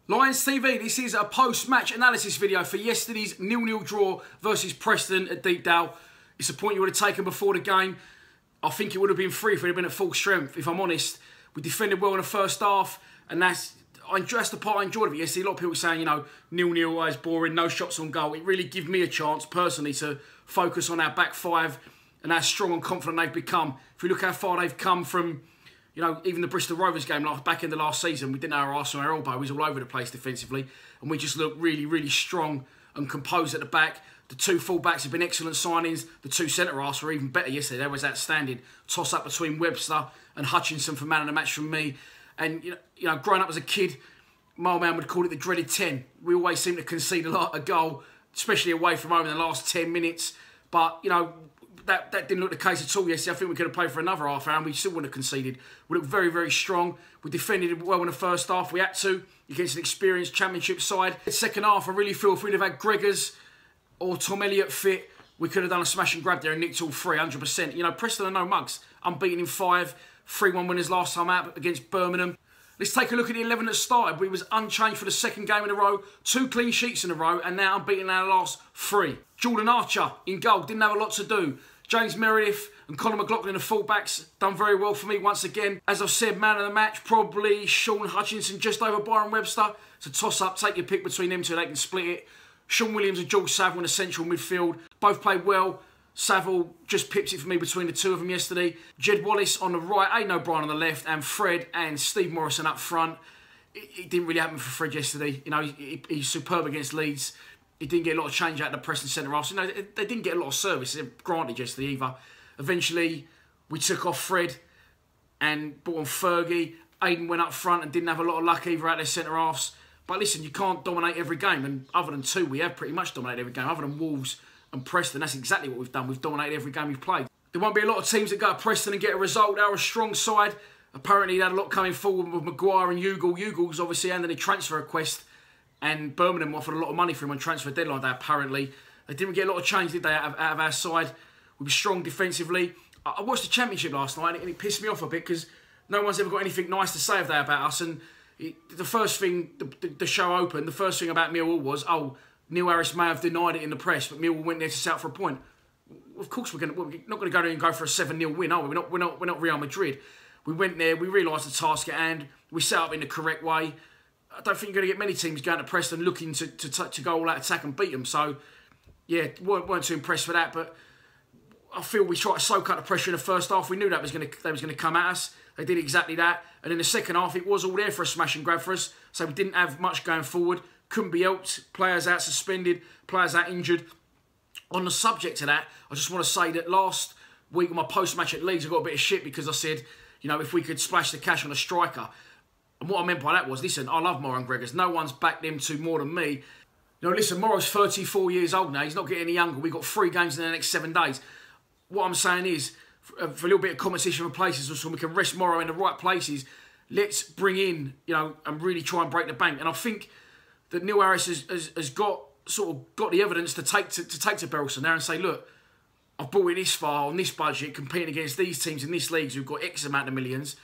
Lions TV, this is a post-match analysis video for yesterday's 0-0 draw versus Preston at Deepdale. It's a point you would have taken before the game. I think it would have been free if it had been at full strength, if I'm honest. We defended well in the first half, and that's the part I enjoyed of it yesterday. A lot of people saying, you know, 0-0, always boring, no shots on goal. It really gave me a chance, personally, to focus on our back five and how strong and confident they've become. If you look how far they've come from, you know, even the Bristol Rovers game back in the last season, we didn't have our arse on our elbow. We was all over the place defensively. And we just looked really, really strong and composed at the back. The two full-backs have been excellent signings. The two centre-halves were even better yesterday. They was outstanding. Toss-up between Webster and Hutchinson for man of the match from me. And, you know, growing up as a kid, my old man would call it the dreaded 10. We always seem to concede a goal, especially away from home in the last 10 minutes. But, you know, that didn't look the case at all yesterday. I think we could have played for another half hour and we still wouldn't have conceded. We looked very, very strong. We defended well in the first half. We had to, against an experienced championship side. The second half, I really feel if we'd have had Gregors or Tom Elliott fit, we could have done a smash and grab there and nicked all three, 100%. You know, Preston are no mugs. Unbeaten in 5, 3-1 winners last time out against Birmingham. Let's take a look at the 11 that started. We was unchanged for the second game in a row, 2 clean sheets in a row, and now unbeaten in our last 3. Jordan Archer in goal, didn't have a lot to do. James Meredith and Conor McLaughlin, the fullbacks, done very well for me once again. As I've said, man of the match, probably Sean Hutchinson just over Byron Webster. It's a toss-up, take your pick between them two, they can split it. Sean Williams and George Saville in the central midfield. Both played well. Saville just pipped it for me between the two of them yesterday. Jed Wallace on the right, Aidan O'Brien on the left, and Fred and Steve Morrison up front. It didn't really happen for Fred yesterday. You know, he's superb against Leeds. He didn't get a lot of change out of the Preston centre-half. You know, they didn't get a lot of service, granted, yesterday either. Eventually, we took off Fred and brought on Fergie. Aidan went up front and didn't have a lot of luck either out their centre-halves. But listen, you can't dominate every game. And other than 2, we have pretty much dominated every game. Other than Wolves and Preston, that's exactly what we've done. We've dominated every game we've played. There won't be a lot of teams that go to Preston and get a result. They're a strong side. Apparently, they had a lot coming forward with Maguire and Ugle. Ugle's obviously under the transfer request. And Birmingham offered a lot of money for him on transfer deadline day, apparently. They didn't get a lot of change, did they, out of our side. We were strong defensively. I watched the Championship last night and it pissed me off a bit because no one's ever got anything nice to say about us. And the first thing, the show opened, the first thing about Millwall was, oh, Neil Harris may have denied it in the press, but Millwall went there to set out for a point. Of course, we're not going to go there and go for a 7-0 win, are we? We're not Real Madrid. We went there, we realised the task at hand, we set up in the correct way. I don't think you're going to get many teams going to Preston looking to go all out attack and beat them. So, yeah, weren't too impressed with that. But I feel we tried to soak up the pressure in the first half. We knew that they was going to come at us. They did exactly that. And in the second half, it was all there for a smash and grab for us. So we didn't have much going forward. Couldn't be helped. Players out suspended. Players out injured. On the subject of that, I just want to say that last week on my post-match at Leeds, I got a bit of shit because I said, you know, if we could splash the cash on a striker. And what I meant by that was, listen, I love Morrow and Gregors. No one's backed them two more than me. You know, listen, Morrow's 34 years old now. He's not getting any younger. We've got 3 games in the next 7 days. What I'm saying is, for a little bit of competition for places, so we can rest Morrow in the right places, let's bring in, you know, and really try and break the bank. And I think that Neil Harris has got the evidence to take to Berylson there and say, look, I've brought it this far on this budget, competing against these teams in this league who've got X amount of millions.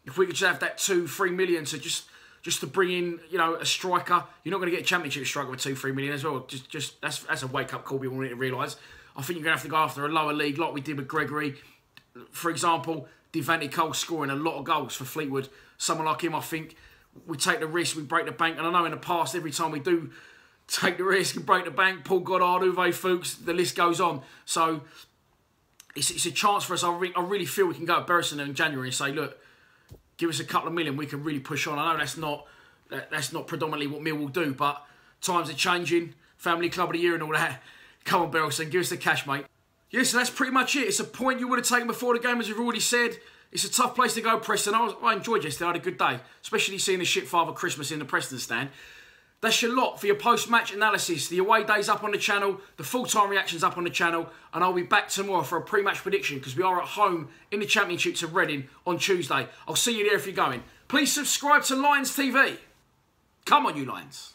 If we could just have that 2-3 million to just to bring in, you know, a striker, you're not going to get a championship striker with 2-3 million as well. Just that's a wake up call we all need to realise. I think you're going to have to go after a lower league like we did with Gregory. For example, Devante Cole scoring a lot of goals for Fleetwood. Someone like him, I think we take the risk, we break the bank. And I know in the past, every time we do take the risk and break the bank, Paul Goddard, Uwe Fuchs, the list goes on. So it's a chance for us. I really feel we can go to Berylson in January and say, look, give us a couple of million, we can really push on. I know that's not predominantly what Mill will do, but times are changing. Family Club of the Year and all that. Come on, Berylson, give us the cash, mate. Yeah, so that's pretty much it. It's a point you would have taken before the game, as we've already said. It's a tough place to go, Preston. I enjoyed yesterday. I had a good day, especially seeing the shit Father Christmas in the Preston stand. That's your lot for your post-match analysis. The away day's up on the channel, the full-time reaction's up on the channel, and I'll be back tomorrow for a pre-match prediction because we are at home in the Championship to Reading on Tuesday. I'll see you there if you're going. Please subscribe to Lions TV. Come on, you Lions.